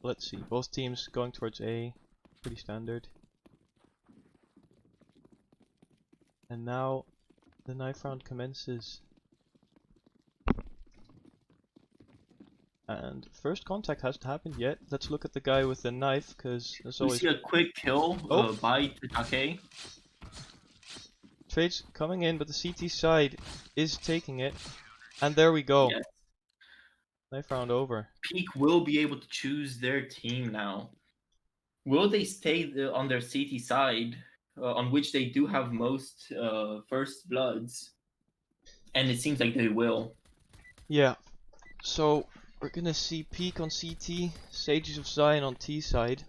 let's see. Both teams going towards A. Pretty standard. And now the knife round commences. And first contact hasn't happened yet. Let's look at the guy with the knife, because there's We always... see a quick kill by Take. Trades coming in, but the CT side is taking it. And there we go. Yes. Knife round over. Peak will be able to choose their team now. Will they stay on their CT side, on which they do have most first bloods? And it seems like they will. Yeah. So we're gonna see Peak on CT, Sages of Zion on T side.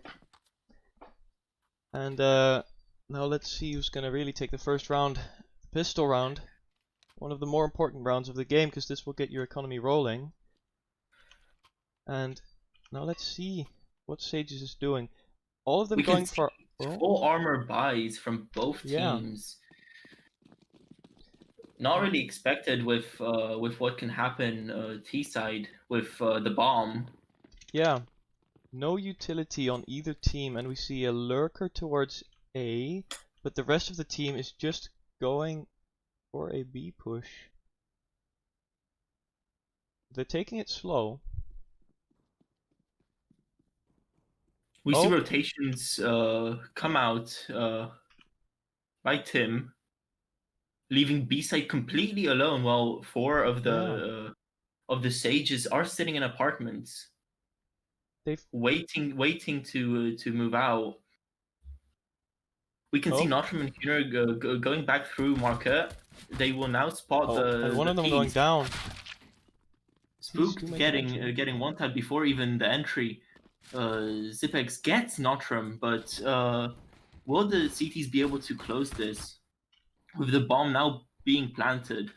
And now let's see who's gonna really take the first round. Pistol round. One of the more important rounds of the game, because this will get your economy rolling. And now let's see what Sages is doing. All of them We going can for full armor buys from both teams. Not really expected with what can happen T side with the bomb. Yeah, no utility on either team, and we see a lurker towards A, but the rest of the team is just going for a B push. They're taking it slow. We see rotations come out by Tim, leaving B side completely alone, while four of the sages are sitting in apartments, waiting to move out. We can see Notram and Hühner going back through Market. They will now spot and one of them going down. Spooked getting one tap before even the entry. Zipex gets Notram, but will the CTs be able to close this with the bomb now being planted?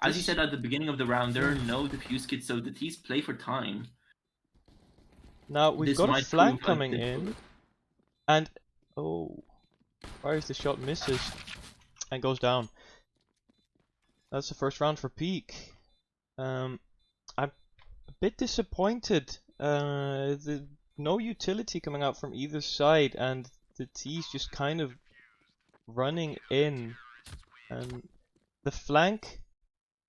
As you said at the beginning of the round, there are no defuse kits, so the T's play for time. Now we've got a flank coming in, and fires the shot, misses, and goes down. That's the first round for Peak. I'm a bit disappointed. No utility coming out from either side, and the T's just kind of running in. And the flank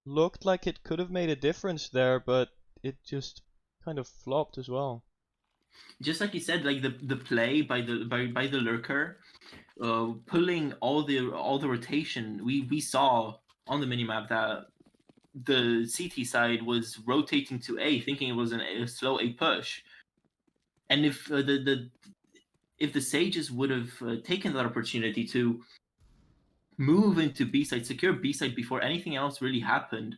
looked like it could have made a difference there, but it just kind of flopped as well. Just like you said, like the play by the lurker, pulling all the rotation. We saw on the minimap that the CT side was rotating to A, thinking it was a slow A push. And if if the sages would have taken that opportunity to move into B side, secure B side before anything else really happened,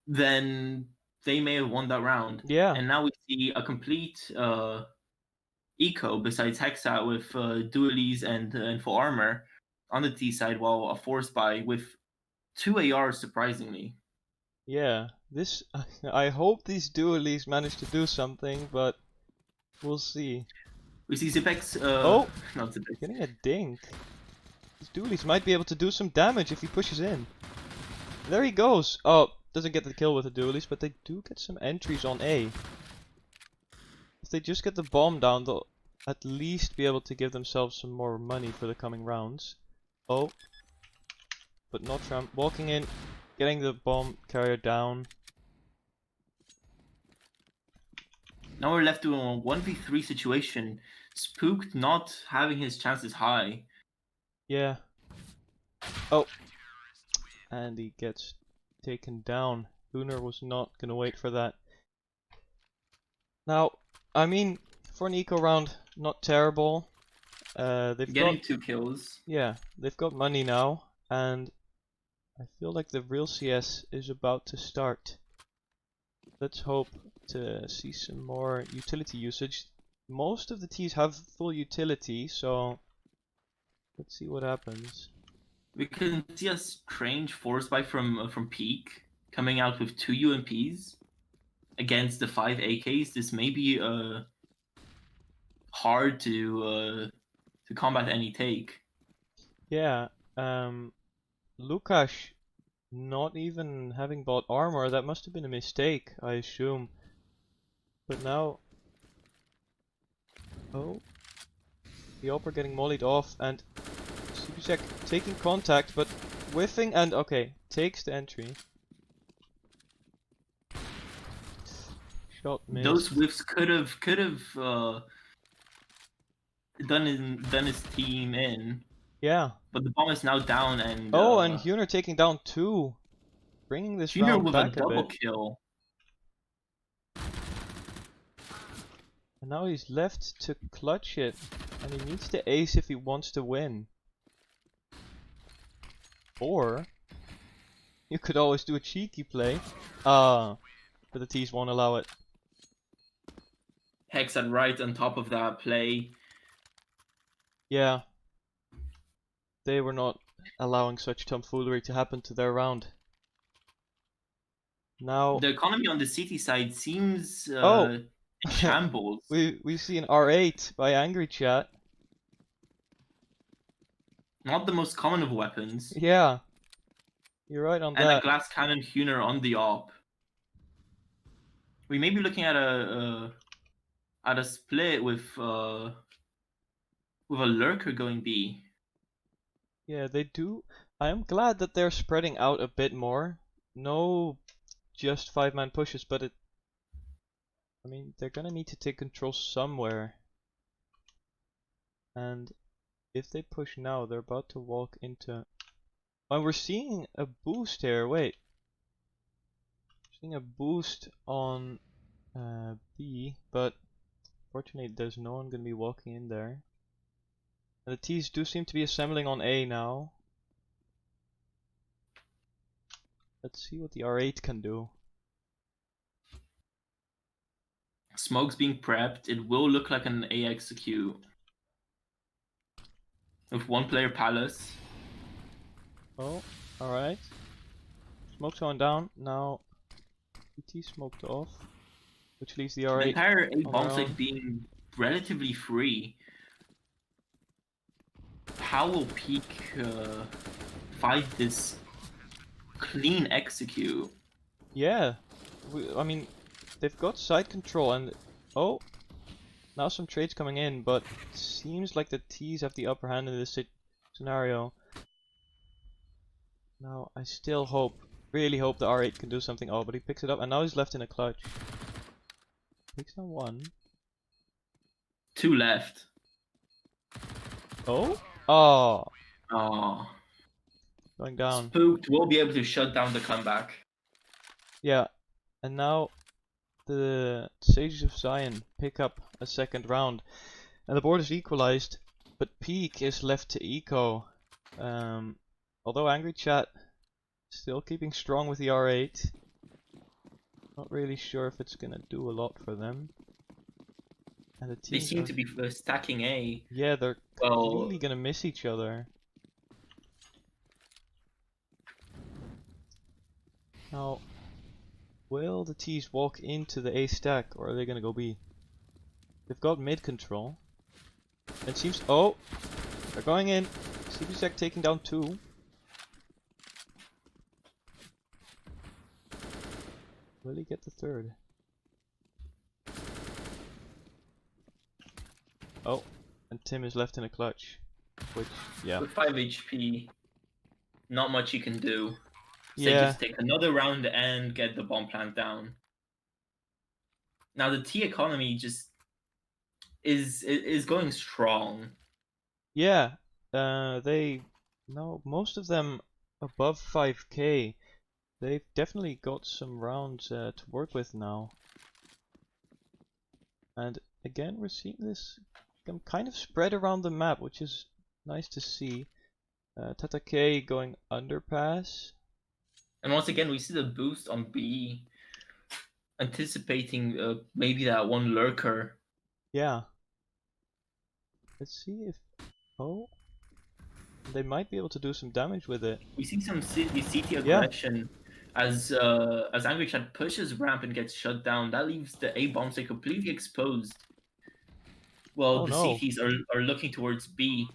then they may have won that round. Yeah. And now we see a complete eco besides Hexa with dualies and full armor on the T side, while a force buy with 2 ARs surprisingly. Yeah, this I hope these dualies manage to do something, but we'll see. We see Zipex not Zipex. Getting a dink. These dualies might be able to do some damage if he pushes in. There he goes. Oh, doesn't get the kill with the dualies, but they do get some entries on A. If they just get the bomb down, they'll at least be able to give themselves some more money for the coming rounds. Oh, but not Trump. Walking in, getting the bomb carrier down. Now we're left to a 1v3 situation. Spooked not having his chances high. Yeah. Oh. And he gets taken down. Hühner was not gonna wait for that. Now, I mean, for an eco round, not terrible. They've getting got 2 kills. Yeah, they've got money now, and I feel like the real CS is about to start. Let's hope to see some more utility usage. Most of the T's have full utility, so let's see what happens. We can see a strange force buy from Peak coming out with 2 UMPs against the 5 AKs. This may be hard to combat any take. Yeah, Lukasz not even having bought armor. That must have been a mistake, I assume. But now... Oh. The Opera getting mollied off, and Subisek taking contact, but whiffing, and okay, takes the entry. Shot missed. Those whiffs could have done his team in. Yeah. But the bomb is now down, and Oh, and Huner taking down 2, bringing this Junior round with back a double bit. kill. And now he's left to clutch it, and he needs the ace if he wants to win. Or you could always do a cheeky play. But the T's won't allow it. Hex at right on top of that play. Yeah. They were not allowing such tomfoolery to happen to their round. Now the economy on the city side seems oh, in shambles. we see an R8 by Angry Chat. Not the most common of weapons. Yeah, you're right on and that. And a glass cannon Huner on the op. We may be looking at a split with a lurker going B. Yeah, they do. I am glad that they're spreading out a bit more. No just 5-man pushes, but I mean, they're gonna need to take control somewhere. And if they push now, they're about to walk into... Oh, we're seeing a boost here, wait. Seeing a boost on B, but fortunately there's no one gonna be walking in there. And the T's do seem to be assembling on A now. Let's see what the R8 can do. Smoke's being prepped. It will look like an A execute. With 1 player Palace. Oh, alright. Smoke's going down. Now PT smoked off. Which leaves the R8. The entire A bomb site being relatively free. How will Peak fight this clean execute? Yeah. I mean, they've got side control and... Oh! Now some trades coming in, but seems like the T's have the upper hand in this scenario. Now, I still hope, really hope the R8 can do something. Oh, but he picks it up and now he's left in a clutch. Picks down 1. 2 left. Oh? Oh! Oh. Going down. Spooked will be able to shut down the comeback. Yeah. And now the Sages of Zion pick up a second round. And the board is equalized, but Peak is left to eco. Although Angry Chat still keeping strong with the R8. Not really sure if it's gonna do a lot for them. And the They seem to be stacking A. Yeah, they're completely gonna miss each other. Now, will the T's walk into the A stack, or are they gonna go B? They've got mid control. It seems... Oh! They're going in. CBSec taking down 2. Will he get the 3rd? Oh, and Tim is left in a clutch. Which, yeah. With 5 HP, not much you can do. So Yeah. just take another round and get the bomb plant down. Now the T economy just is going strong. Yeah, most of them above 5k. They've definitely got some rounds to work with now. And again, we're seeing this kind of spread around the map, which is nice to see. Tata K going underpass. And once again, we see the boost on B, anticipating maybe that one lurker. Yeah. Let's see if... Oh. They might be able to do some damage with it. We see some CT aggression as Angry Chat pushes ramp and gets shut down. That leaves the A bomb site completely exposed. Well, CTs are looking towards B.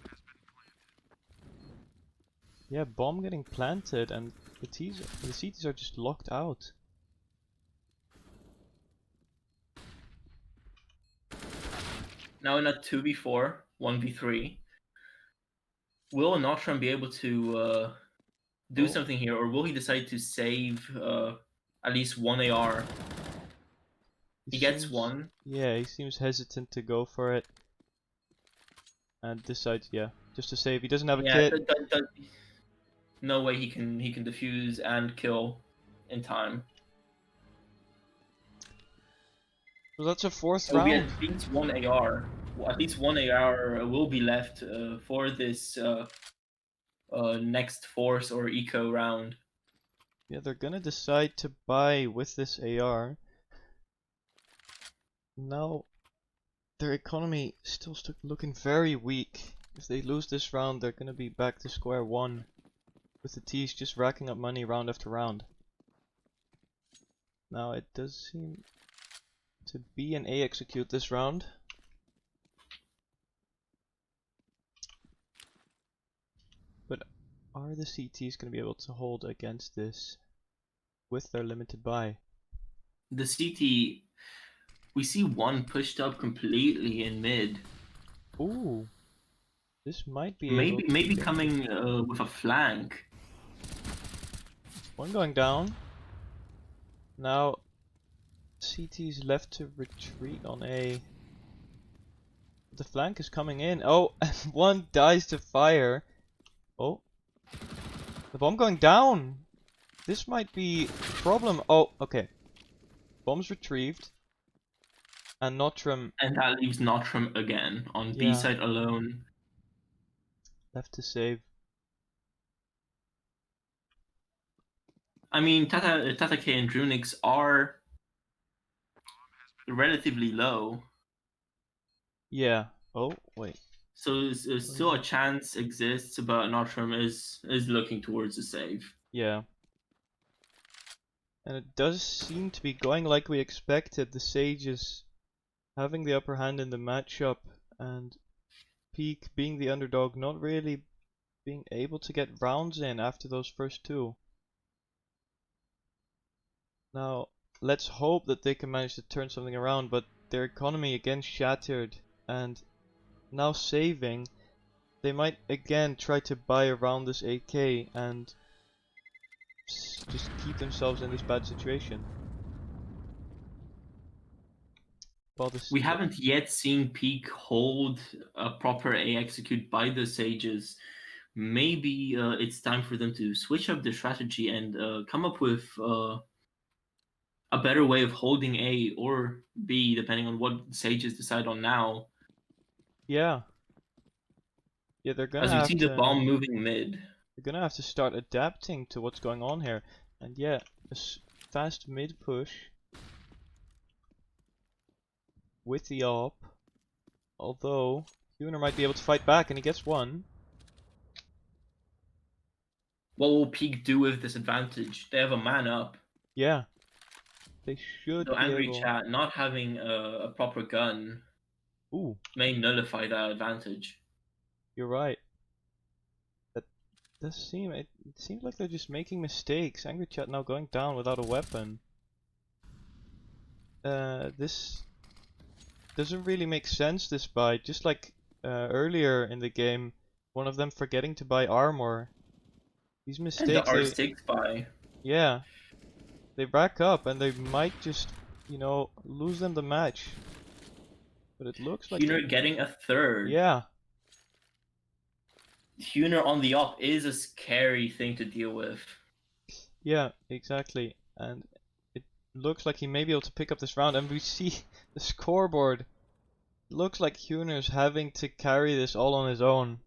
Yeah, bomb getting planted, and The CTs are just locked out. Now in a 2v4, 1v3, will Notram be able to do something here, or will he decide to save at least one AR? He gets one. Yeah, he seems hesitant to go for it. And decides, yeah, just to save. He doesn't have a kit. No way he can defuse and kill in time. So that's a fourth It will be round. at least one AR. At least one AR will be left for this next force or eco round. Yeah, they're gonna decide to buy with this AR. Now, their economy still looking very weak. If they lose this round, they're gonna be back to square one. With the T's just racking up money round after round. Now, it does seem to be an A execute this round. But are the CTs gonna be able to hold against this with their limited buy? The CT, we see one pushed up completely in mid. Ooh, this might be able Maybe to coming with a flank. one going down. Now CT's left to retreat on A. The flank is coming in. Oh, and one dies to fire. Oh, the bomb going down. This might be a problem. Oh, okay. Bomb's retrieved. And Notram. And that leaves Notram again on B side alone. Left to save. I mean, Tata K and Drunix are relatively low. Yeah. Oh, wait. So still a chance exists, but Notram is looking towards a save. Yeah. And it does seem to be going like we expected. The Sage is having the upper hand in the matchup, and Peak being the underdog, not really being able to get rounds in after those first two. Now, let's hope that they can manage to turn something around, but their economy again shattered, and now saving, they might again try to buy around this AK and just keep themselves in this bad situation. While We haven't yet seen Peak hold a proper A execute by the Sages. Maybe it's time for them to switch up their strategy and come up with a better way of holding A or B, depending on what Sages decide on now. Yeah. Yeah, they're gonna As we have see to. the bomb moving mid. They're gonna have to start adapting to what's going on here, and yeah, a fast mid push with the AWP. Although Huner might be able to fight back, and he gets one. What will Peak do with this advantage? They have a man up. Yeah, they should So be Angry able. Chat not having a proper gun Ooh, may nullify that advantage. you're right. That does seem. It seems like they're just making mistakes. Angry Chat now going down without a weapon. This doesn't really make sense. This buy, just like earlier in the game, one of them forgetting to buy armor. These And mistakes. the R6 buy. Yeah, they back up and they might just, lose them the match. But it looks like Huner getting a third. yeah. Huner on the op is a scary thing to deal with. Yeah, exactly. And it looks like he may be able to pick up this round. And we see the scoreboard. It looks like Huner's having to carry this all on his own,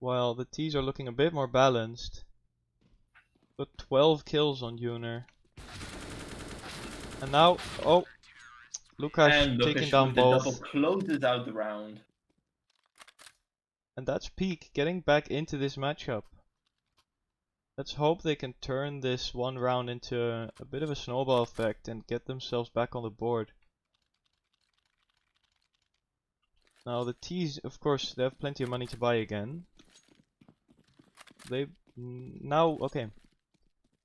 while the T's are looking a bit more balanced. But 12 kills on Huner. And now, oh, Lukash taking down both. The double closes out the round. And that's Peak getting back into this matchup. Let's hope they can turn this one round into a bit of a snowball effect and get themselves back on the board. Now the T's, of course, they have plenty of money to buy again. They now, okay.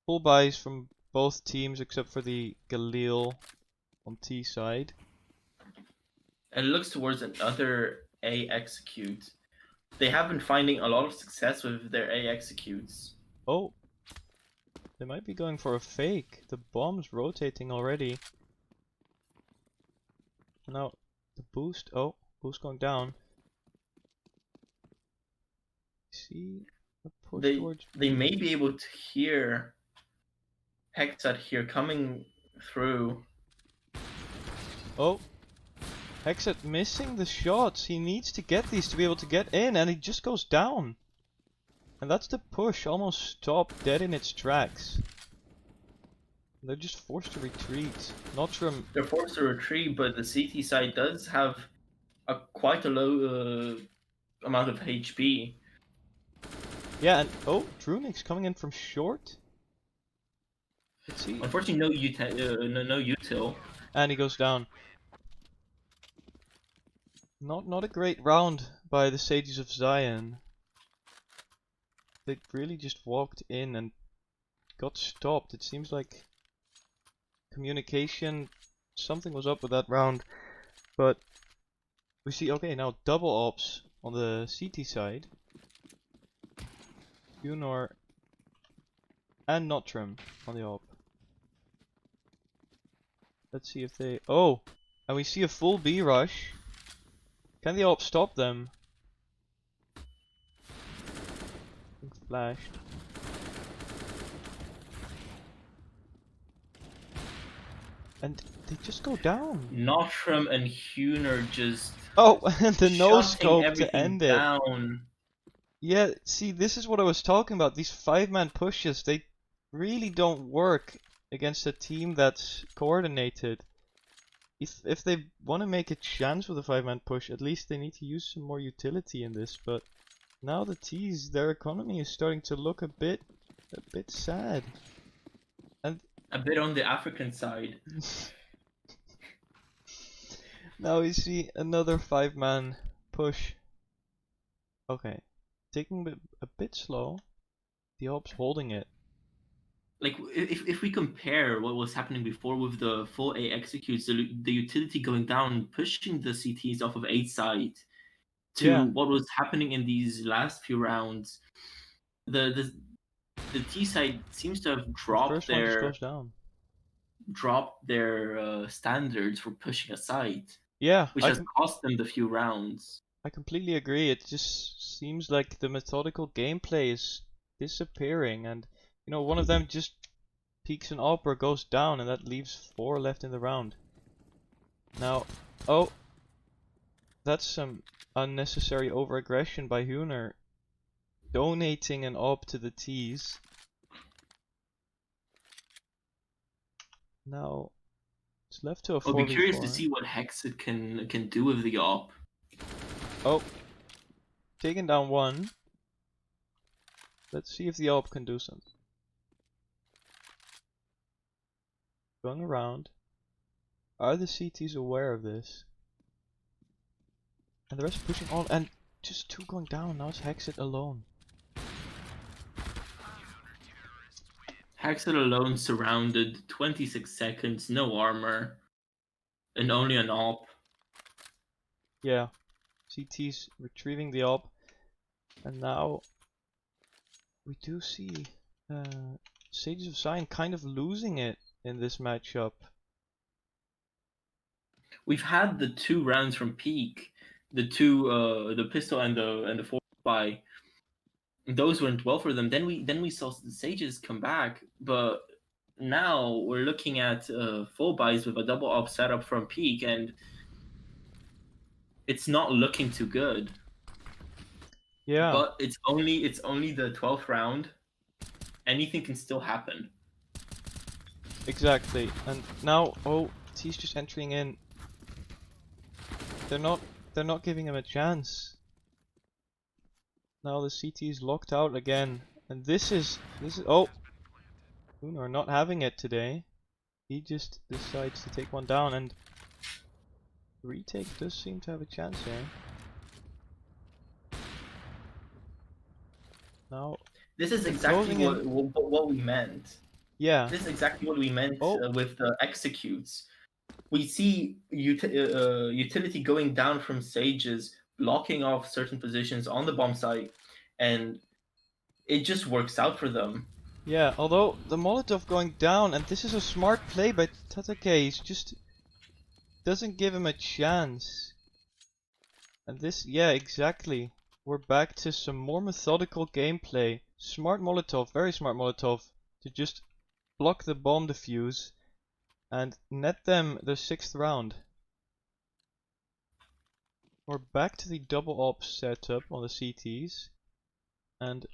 Full buys from both teams except for the Galil on T side. And it looks towards another A execute. They have been finding a lot of success with their A executes. Oh, they might be going for a fake. The bomb's rotating already. Now the boost. Oh, boost going down. See a push towards They B. may be able to hear Hexat here coming through. Oh, Hexat missing the shots. He needs to get these to be able to get in, and he just goes down. And that's the push almost stopped dead in its tracks. They're just forced to retreat. Not from. They're forced to retreat, but the CT side does have quite a low amount of HP. Yeah, and oh, Drunik's coming in from short. Let's see. Unfortunately, no util. And he goes down. Not a great round by the Sages of Zion. They really just walked in and got stopped. It seems like communication, something was up with that round. But we see, okay, now double ops on the CT side. Unor and Notrim on the op. Let's see if they. Oh! And we see a full B rush. Can the op stop them? Flashed. And they just go down. Notrim and Huner just. Oh, and the no shutting scope to everything end it. down. Yeah, see, this is what I was talking about. These 5-man pushes, they really don't work against a team that's coordinated. If they want to make a chance with a 5-man push, at least they need to use some more utility in this. But now the T's, their economy is starting to look a bit sad. And a bit on the African side. now we see another 5-man push. Okay, taking a bit slow. The op's holding it. Like if we compare what was happening before with the full A executes, the utility going down, pushing the CTs off of A side, to what was happening in these last few rounds, the T side seems to have dropped one just goes down. Their standards for pushing aside. Yeah, which has cost them the few rounds. I completely agree. It just seems like the methodical gameplay is disappearing, and you know, one of them just peaks an op or goes down, and that leaves 4 left in the round. Now, oh, that's some unnecessary overaggression by Huner, donating an op to the T's. Now, it's left to a 4v4. I'll be curious to see what Hexit can do with the op. Oh, taking down one. Let's see if the op can do something. Going around. Are the CTs aware of this? And the rest pushing on, and just 2 going down. Now it's Hexit alone. Hexit alone, surrounded, 26 seconds, no armor, and only an op. Yeah, CT's retrieving the op, and now we do see Sages of Zion kind of losing it in this matchup. We've had the 2 rounds from Peak, the pistol and the 4x. Those went well for them. Then we saw the Sages come back, but now we're looking at full buys with a double op setup from Peak, and it's not looking too good. Yeah. But it's only the 12th round. Anything can still happen. Exactly. And now, oh, T's just entering in. They're not giving him a chance. Now the CT is locked out again, and this is oh, Uno not having it today. He just decides to take one down, and retake does seem to have a chance here. Now this is exactly what we meant. Yeah. This is exactly what we meant with the executes. We see utility going down from sages, blocking off certain positions on the bomb site, and it just works out for them. Yeah, although the Molotov going down, and this is a smart play by Tatake, he's just doesn't give him a chance. And this, yeah, exactly. We're back to some more methodical gameplay. Smart Molotov, very smart Molotov, to just block the bomb defuse and net them the 6th round. We're back to the double ops setup on the CTs, and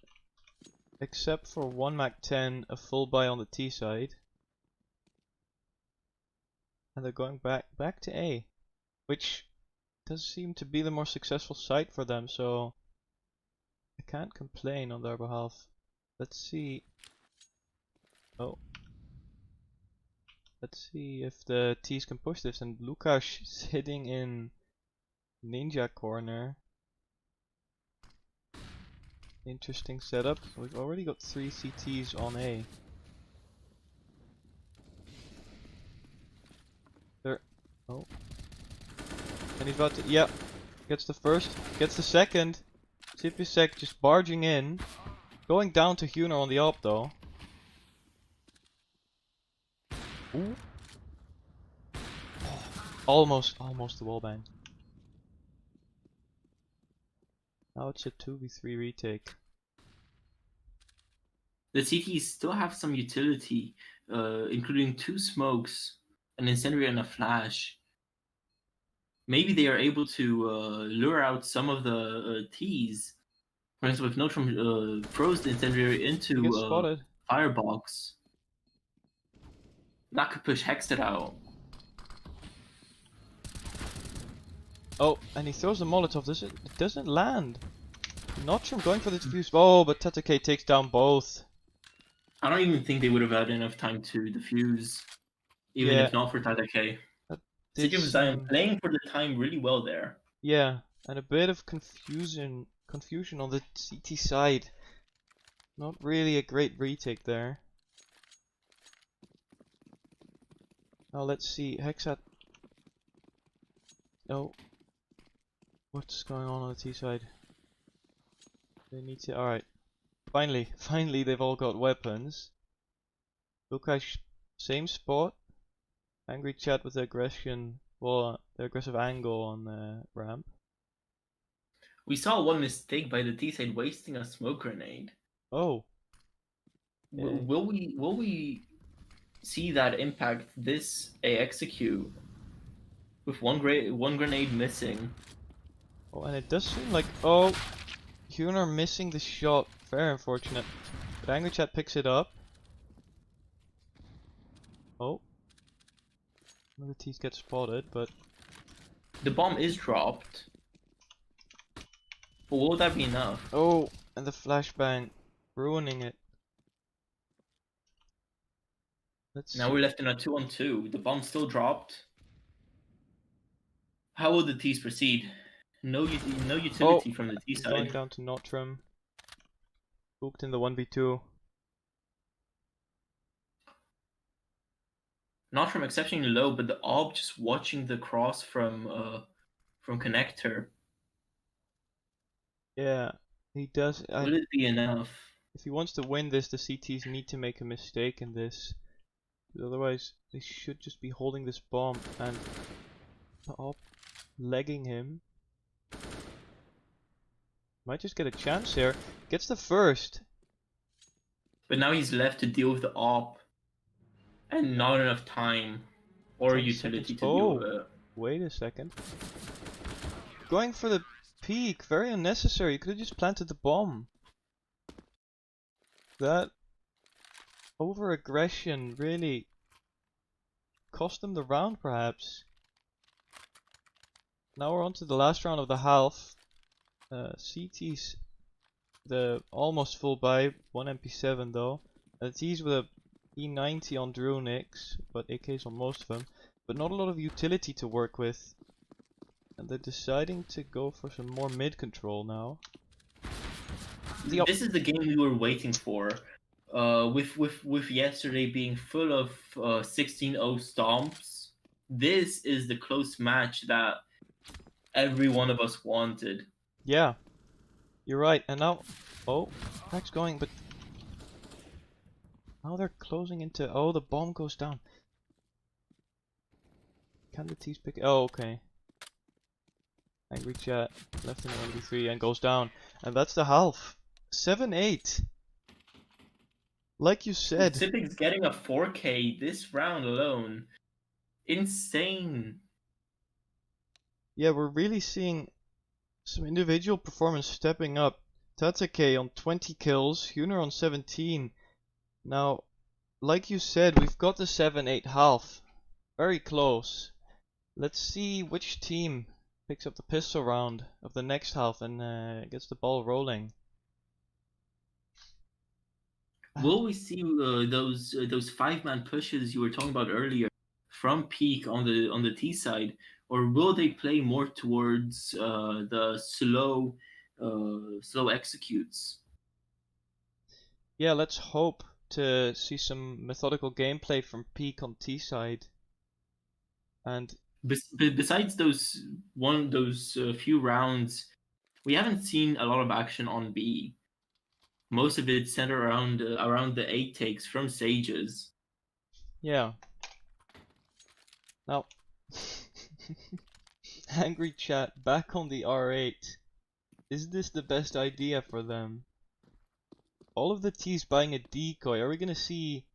except for one Mac-10, a full buy on the T side, and they're going back to A, which does seem to be the more successful site for them, so I can't complain on their behalf. Let's see. Oh. Let's see if the T's can push this, and Lukash sitting in Ninja corner. Interesting setup. We've already got 3 CTs on A. There. Oh. And he's about to. Yep. Gets the first. Gets the second. Sipisek just barging in. Going down to Huner on the op though. Ooh. Almost the wallbang. Now it's a 2v3 retake. The CTs still have some utility, including 2 smokes, an incendiary and a flash. Maybe they are able to lure out some of the T's. For instance, if Notrum throws the incendiary into firebox, that could push Hexed out. Oh, and he throws the Molotov. It doesn't land. Notrum going for the defuse. Oh, but Tatake takes down both. I don't even think they would have had enough time to defuse, even if not for Tatake. City of Zion playing for the time really well there. Yeah, and a bit of confusion on the CT side. Not really a great retake there. Now let's see, Hexat. Oh, what's going on the T side? They need to. All right, finally they've all got weapons. Lukash, same spot. Angry chat with the aggression. Well, the aggressive angle on the ramp. We saw one mistake by the T side wasting a smoke grenade. Oh. Okay. Will we see that impact this A execute with one grenade missing? Oh, and it does seem like Huner missing the shot. Very unfortunate. But Angry Chat picks it up. Oh. One of the T's gets spotted, but the bomb is dropped. But will that be enough? Oh, and the flashbang ruining it. Now we're left in a 2-on-2. The bomb still dropped. How will the T's proceed? No utility from the T side. Going down to Notrum. Booked in the 1v2. Notrum exceptionally low, but the Ob just watching the cross from connector. Yeah, he does. Will it be enough? If he wants to win this, the CTs need to make a mistake in this. Otherwise, they should just be holding this bomb and the Op legging him. Might just get a chance here. Gets the first. But now he's left to deal with the Op. And not enough time or utility to deal with it. Wait a second. Going for the peak. Very unnecessary. You could have just planted the bomb. That over-aggression really cost them the round, perhaps. Now we're on to the last round of the half. CT's the almost full buy, 1 MP7 though. T's with a E90 on Drunix, but AKs on most of them. But not a lot of utility to work with. And they're deciding to go for some more mid control now. This is the game we were waiting for. with yesterday being full of 16-0 stomps, this is the close match that every one of us wanted. Yeah, you're right. And now, oh, Crack's going, but now they're closing into. Oh, the bomb goes down. Can the T's pick? Oh, okay. Angry chat left in the 1v3 and goes down, and that's the half. 7-8. Like you said. Sipic's getting a 4K this round alone. Insane. Yeah, we're really seeing some individual performance stepping up. Tatake on 20 kills, Huner on 17. Now, like you said, we've got the 7-8 half. Very close. Let's see which team picks up the pistol round of the next half and gets the ball rolling. Will we see those 5-man pushes you were talking about earlier from Peak on the T side, or will they play more towards the slow executes? Yeah, let's hope to see some methodical gameplay from Peak on T side. And Besides those few rounds, we haven't seen a lot of action on B. Most of it centered around the 8 takes from Sages. yeah. Now, Angry Chat back on the R8. Is this the best idea for them? All of the T's buying a decoy. Are we gonna see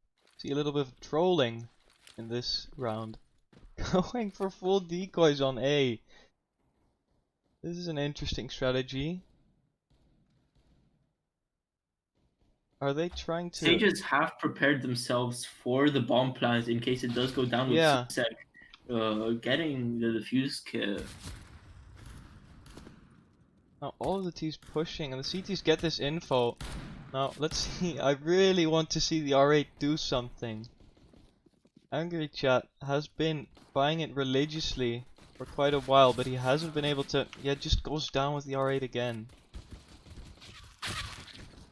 a little bit of trolling in this round? Going for full decoys on A. This is an interesting strategy. Are they trying to... Sages have prepared themselves for the bomb plans in case it does go down with Yeah. Susek getting the defuse kit. Now all of the T's pushing and the CTs get this info. Now let's see. I really want to see the R8 do something. Angry Chat has been buying it religiously for quite a while, but he hasn't been able to... Yeah, it just goes down with the R8 again.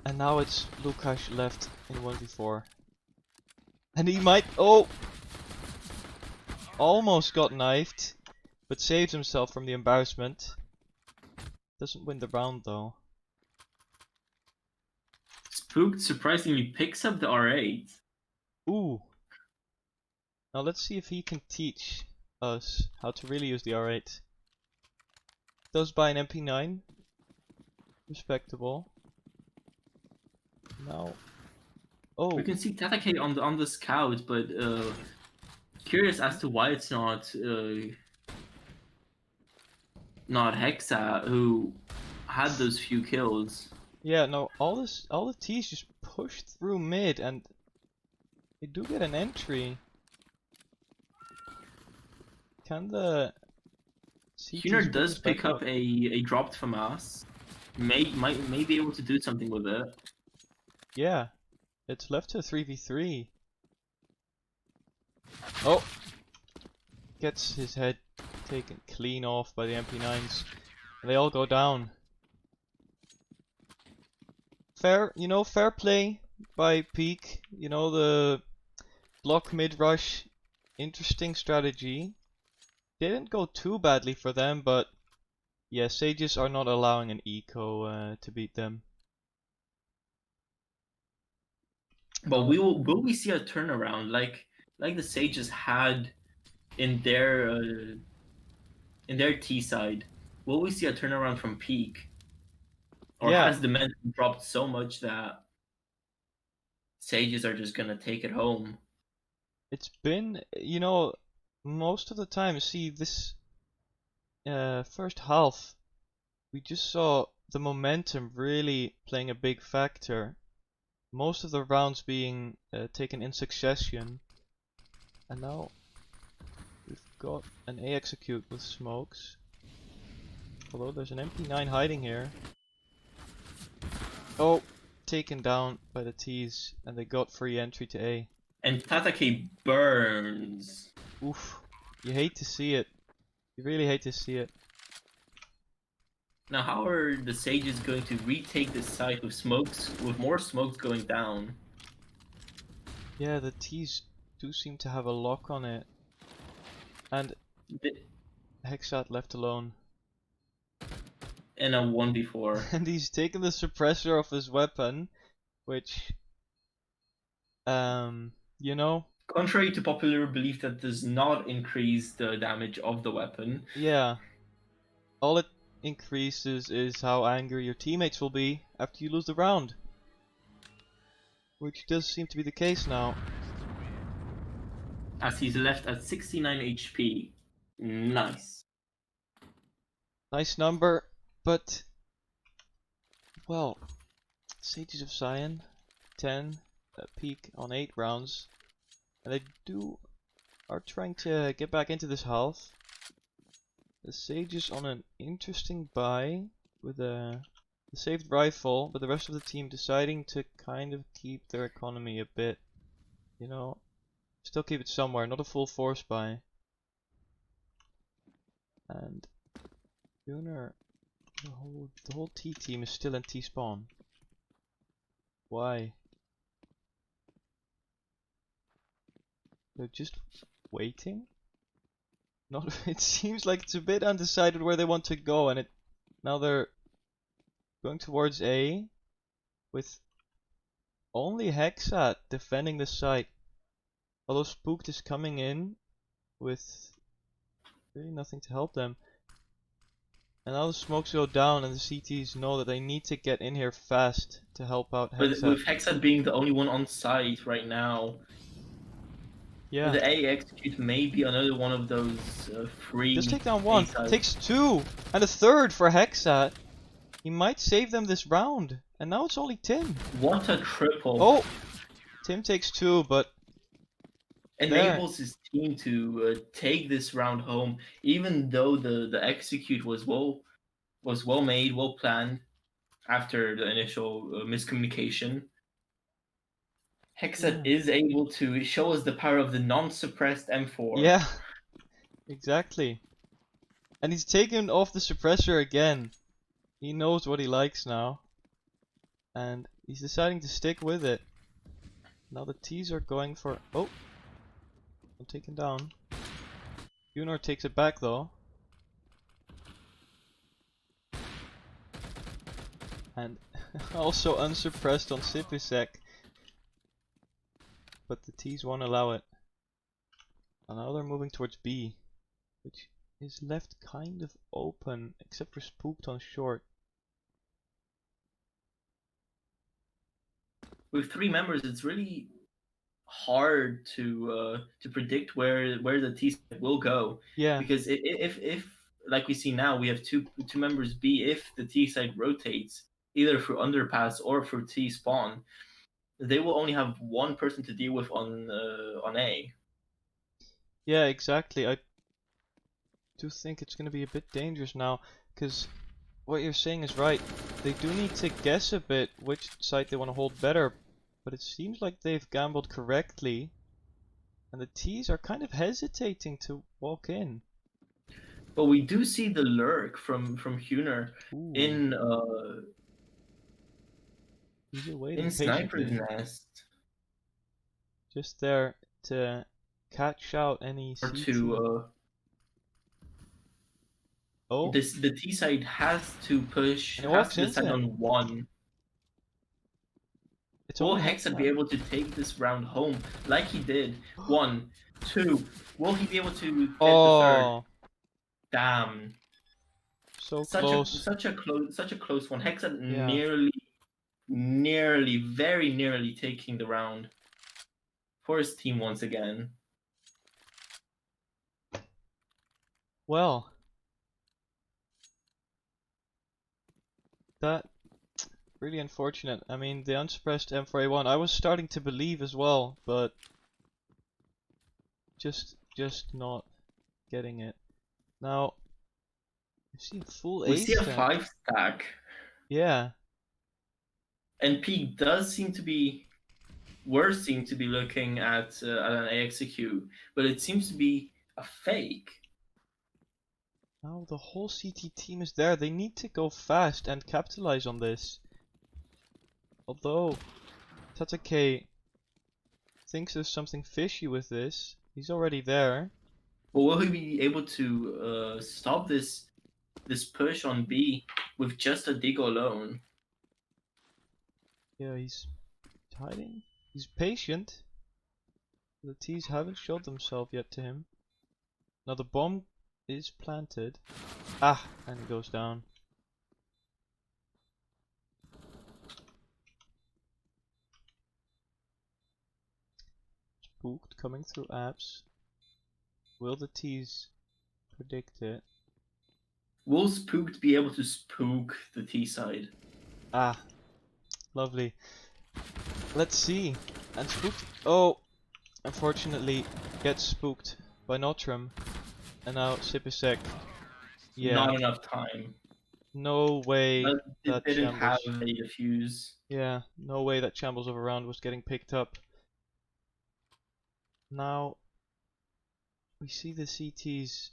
And now it's Lukash left in 1v4. And he might... Oh! Almost got knifed, but saves himself from the embarrassment. Doesn't win the round though. Spooked surprisingly picks up the R8. Ooh! Now let's see if he can teach us how to really use the R8. Does buy an MP9. Respectable. Now... Oh! We can see Tatake on the scout, but curious as to why it's not Hexa who had those few kills. Yeah, no, all the T's just push through mid and they do get an entry. Can the Huner does pick up a dropped FAMAS. May be able to do something with it. Yeah, it's left to 3v3. Oh! Gets his head taken clean off by the MP9s. And they all go down. Fair, you know, fair play by Peak. You know, the block mid rush, interesting strategy. Didn't go too badly for them, but yeah, Sages are not allowing an eco to beat them. But will we see a turnaround like the Sages had in their T side? Will we see a turnaround from Peak? Or Yeah. has the momentum dropped so much that Sages are just gonna take it home? It's been, you know, most of the time, see, this first half, we just saw the momentum really playing a big factor. Most of the rounds being taken in succession. And now we've got an A execute with smokes. Although there's an MP9 hiding here. Oh, taken down by the T's and they got free entry to A. And Tatake burns. Oof. You hate to see it. You really hate to see it. Now how are the Sages going to retake this site with more smokes going down? Yeah, the T's do seem to have a lock on it. And Hexat left alone. In a 1v4. And he's taken the suppressor off his weapon, which, you know, Contrary to popular belief, that does not increase the damage of the weapon. yeah, all it increases is how angry your teammates will be after you lose the round. Which does seem to be the case now. As he's left at 69 HP. Nice. Nice number, but, well, Sages of Sion, 10, peak on 8 rounds, and they are trying to get back into this health. The Sages on an interesting buy with a saved rifle, but the rest of the team deciding to kind of keep their economy a bit, you know, still keep it somewhere, not a full force buy. And Gunnar, the whole T team is still in T spawn. Why? They're just waiting? Not. It seems like it's a bit undecided where they want to go, and now they're going towards A with only Hexat defending the site. Although Spooked is coming in with really nothing to help them. And now the smokes go down and the CTs know that they need to get in here fast to help out Hexat. With Hexat being the only one on site right now, yeah. the A execute may be another one of those free. Just take down one, A-sides. takes two, and a third for Hexat. He might save them this round, and now it's only Tim. What a triple! Oh, Tim takes two, but enables his team to take this round home, even though the execute was well made, well planned after the initial miscommunication. Hexat is able to show us the power of the non-suppressed M4. Yeah, exactly. And he's taken off the suppressor again. He knows what he likes now. And he's deciding to stick with it. Now the T's are going for... Oh! I'm taken down. Gunnar takes it back though. And also unsuppressed on Sipisek. But the T's won't allow it. And now they're moving towards B. Which is left kind of open, except for Spooked on short. With 3 members, it's really hard to predict where the T will go. Yeah. Because if like we see now, we have two members B. If the T side rotates either through underpass or through T spawn, they will only have one person to deal with on A. Yeah, exactly. I do think it's going to be a bit dangerous now, because what you're saying is right. They do need to guess a bit which side they want to hold better, but it seems like they've gambled correctly, and the T's are kind of hesitating to walk in. But we do see the lurk from Huner in Sniper's Nest. Just there to catch out any or CT. To oh, the T side has to push, has to decide on one. Will Hexat be able to take this round home like he did? 1, 2. Will he be able to get the third? Damn. So close. Such a close one. Hexat nearly, very nearly taking the round for his team once again. Well, that really unfortunate. I mean, the unsuppressed M4A1, I was starting to believe as well, but just not getting it. Now, we see full we see a 5 stack. Yeah. And Peak does seem to be looking at an AXQ, but it seems to be a fake. Now the whole CT team is there. They need to go fast and capitalize on this. Although Tatake thinks there's something fishy with this. He's already there. But will he be able to stop this push on B with just a dig alone? Yeah, he's hiding. He's patient. The T's haven't showed themselves yet to him. Now the bomb is planted. Ah, and it goes down. Spooked coming through apps. Will the T's predict it? Will Spooked be able to spook the T side? Ah, lovely. Let's see. And Spooked, oh, unfortunately gets spooked by Notram. And now Sipisek. Yeah, Not enough time. no way But it that didn't have Shambles. a defuse. Yeah, no way that Shambles of a round was getting picked up. Now we see the CTs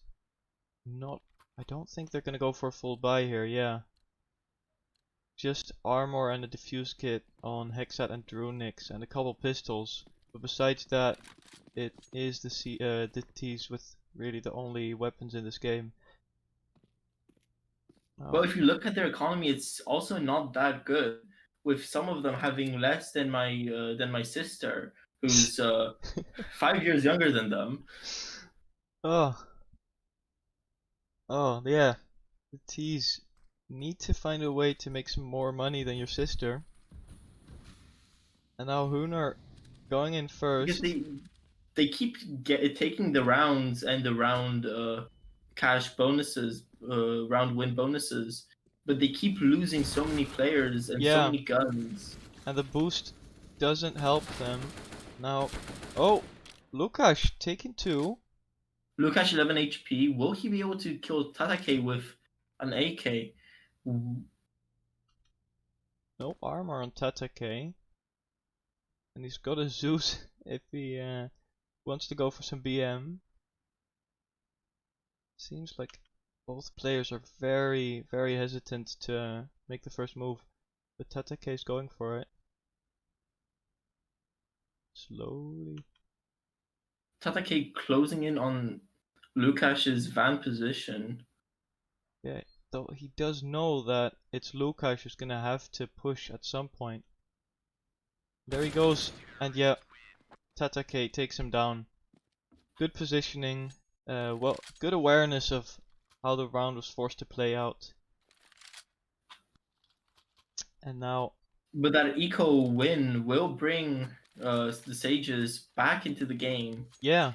not. I don't think they're gonna go for a full buy here. Yeah, just armor and a diffuse kit on Hexat and Drunix and a couple pistols. But besides that, it is the T's with really the only weapons in this game. Well, if you look at their economy, it's also not that good. With some of them having less than my sister, who's 5 years younger than them. Oh, oh yeah. The T's need to find a way to make some more money than your sister. And now Hooner going in Because first. they keep taking the rounds and the round cash bonuses, round win bonuses, but they keep losing so many players and so Yeah, many guns. and the boost doesn't help them. Now, oh, Lukash taking 2. Lukash 11 HP. Will he be able to kill Tatake with an AK? No armor on Tatake. And he's got a Zeus if he wants to go for some BM. Seems like both players are very, very hesitant to make the first move. But Tatake is going for it. Slowly. Tatake closing in on Lukash's van position. Yeah, though he does know that it's Lukash who's gonna have to push at some point. There he goes, and yeah, Tatake takes him down. Good positioning, well, good awareness of how the round was forced to play out. And now, But that eco win will bring the Sages back into the game. yeah,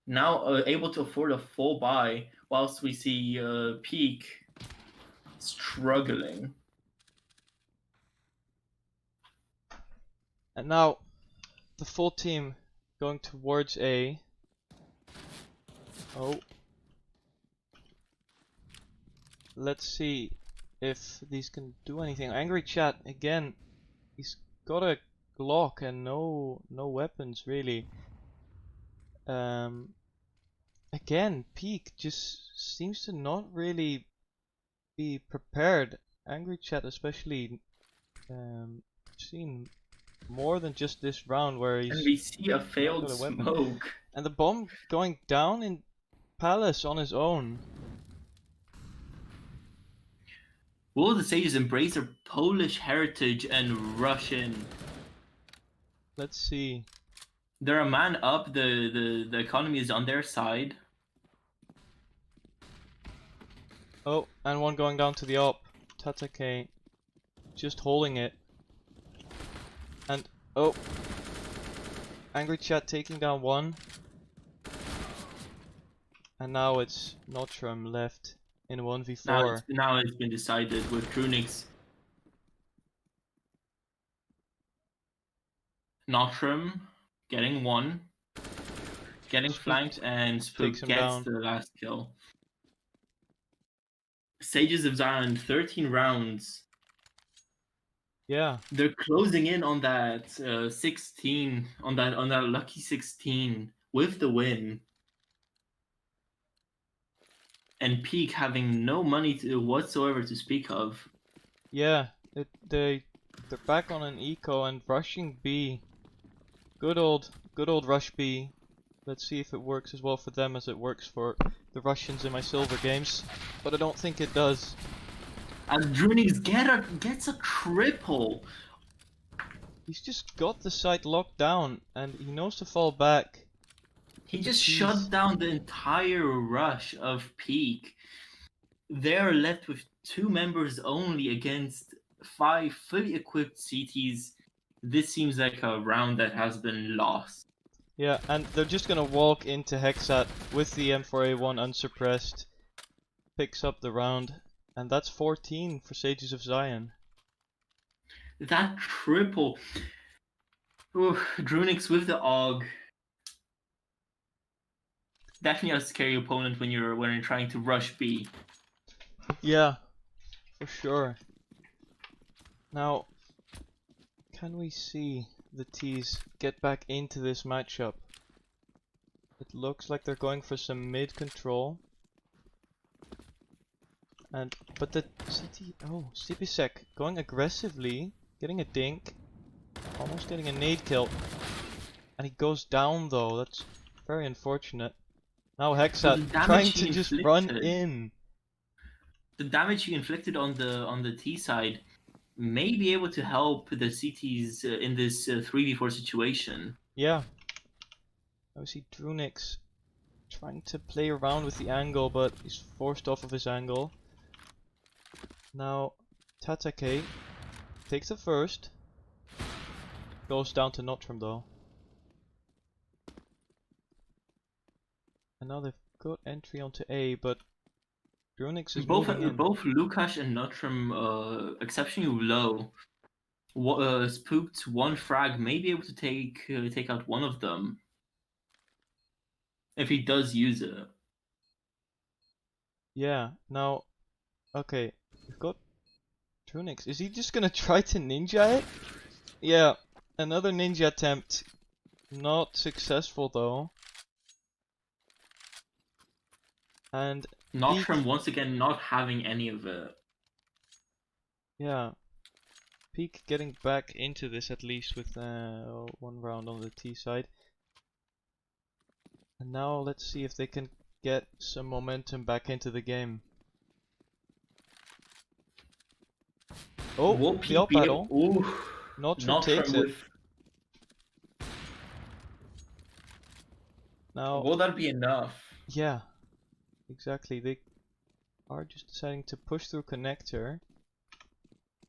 Now able to afford a full buy, whilst we see Peak struggling. and now the full team going towards A. Oh, let's see if these can do anything. Angry Chat again. He's got a Glock and no weapons really. Again, Peak just seems to not really be prepared. Angry Chat especially seen more than just this round where he's And we see a not failed got a weapon. smoke. And the bomb going down in Palace on his own. Will the Sages embrace their Polish heritage and rush in? Let's see. They're a man up, the economy is on their side. Oh, and one going down to the op. Tatake just holding it. And oh, Angry Chat taking down one. And now it's Notram left in 1v4. Now it's been decided with Krunix. Notram getting one, getting flanked, and Spook Takes him gets down. the last kill. Sages have done 13 rounds. Yeah. They're closing in on that 16, on that lucky 16 with the win. And Peak having no money whatsoever to speak of. Yeah, they're back on an eco and rushing B. Good old Rush B. Let's see if it works as well for them as it works for the Russians in my silver games. But I don't think it does. As Drunix gets a triple. He's just got the site locked down and he knows to fall back. He The just T's. shut down the entire rush of Peak. They're left with 2 members only against 5 fully equipped CTs. This seems like a round that has been lost. Yeah, and they're just gonna walk into Hexat with the M4A1 unsuppressed. Picks up the round, and that's 14 for Sages of Zion. That triple. Ooh, Drunix with the AUG. Definitely a scary opponent when you're trying to rush B. Yeah, for sure. Now, can we see the T's get back into this matchup? It looks like they're going for some mid control. But the CT, oh, CPSec going aggressively, getting a dink, almost getting a nade kill. And he goes down though, that's very unfortunate. Now Hexat trying to just run in. The damage he inflicted on the T side may be able to help the CTs in this 3v4 situation. Yeah. I see Drunix trying to play around with the angle, but he's forced off of his angle. Now Tatake takes the first. Goes down to Notram though. And now they've got entry onto A, but Drunix is moving in. Both Lukash and Notram exceptionally low. Spooked 1 frag may be able to take out one of them if he does use it. Yeah, now, okay, we've got Drunix. Is he just gonna try to ninja it? Yeah, another ninja attempt. Not successful though. And Notram once again not having any of it. Yeah. Peak getting back into this at least with 1 round on the T side. And now let's see if they can get some momentum back into the game. Oh, Will the up battle. Notram takes it. Now, will that be enough? Yeah, exactly. They are just deciding to push through connector.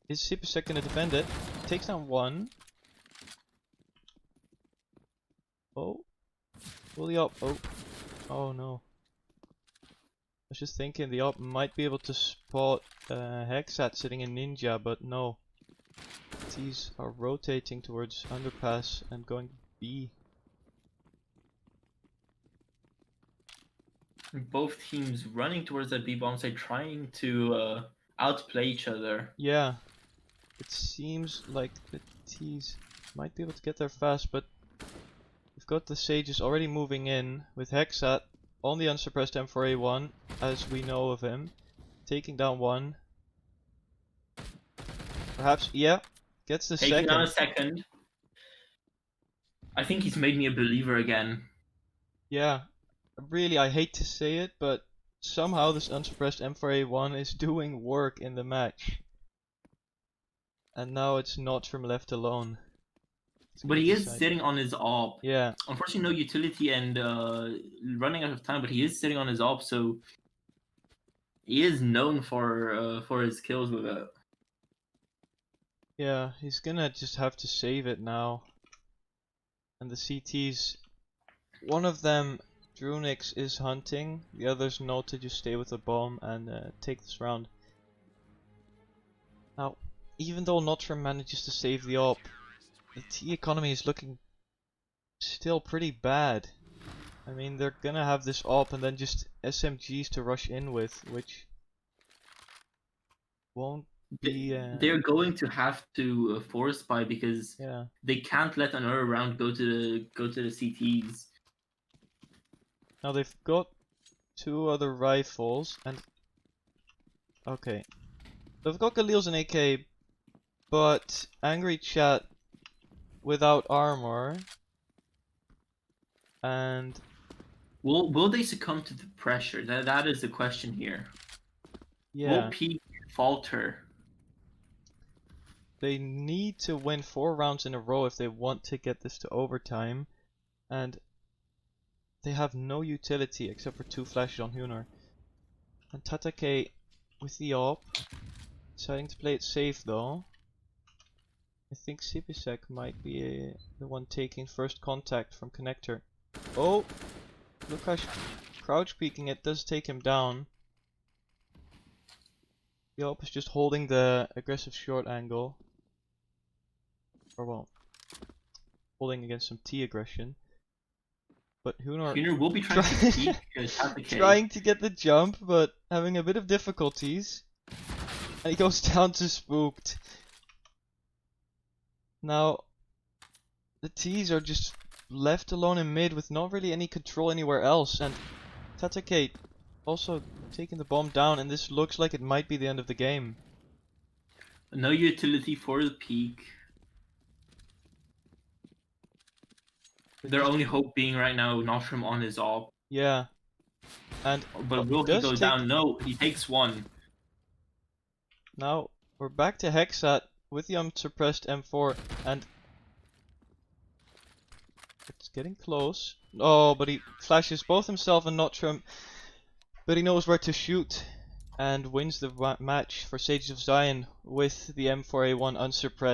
Is Sipasek gonna defend it? Takes down 1. Oh, will the up? Oh no. I was just thinking the op might be able to spot Hexat sitting in Ninja, but no. These are rotating towards underpass and going B. Both teams running towards that B bomb site, trying to outplay each other. Yeah, it seems like the T's might be able to get there fast, but we've got the Sages already moving in with Hexat on the unsuppressed M4A1, as we know of him, taking down 1. Perhaps, yeah, gets the taking down a second. I think he's made me a believer again. Yeah, really, I hate to say it, but somehow this unsuppressed M4A1 is doing work in the match. And now it's not from left alone. But he is sitting on his AWP. Yeah. Unfortunately, no utility and running out of time, but he is sitting on his AWP, so he is known for his kills with it. Yeah, he's gonna just have to save it now. And the CTs, one of them, Drunix, is hunting. The others know to just stay with the bomb and take this round. Now, even though Notram manages to save the op, the T economy is looking still pretty bad. I mean, they're gonna have this op and then just SMGs to rush in with, which won't be... They're going to have to force buy because they can't let another round go to the CTs. Now they've got 2 other rifles and... Okay. They've got Galil's and AK, but Angry Chat without armor And will they succumb to the pressure? That is the question here. yeah, Will Peak falter? they need to win 4 rounds in a row if they want to get this to overtime. And they have no utility except for 2 flashes on Hunor. And Tatake with the op, deciding to play it safe though. I think Sibisek might be the one taking first contact from connector. Oh! Lukash crouch peeking it does take him down. The op is just holding the aggressive short angle. Or well, holding against some T aggression. But Hunor will be trying to peek Tatake. trying to get the jump, but having a bit of difficulties. And he goes down to Spooked. Now, the T's are just left alone in mid with not really any control anywhere else. And Tatake also taking the bomb down, and this looks like it might be the end of the game. No utility for the Peak. Their only hope being right now Nostrum on his op. Yeah. And but will he go down? No, he takes one. Now we're back to Hexat with the unsuppressed M4, and it's getting close. Oh, but he flashes both himself and Notrum, but he knows where to shoot and wins the match for Sages of Zion with the M4A1 unsuppressed.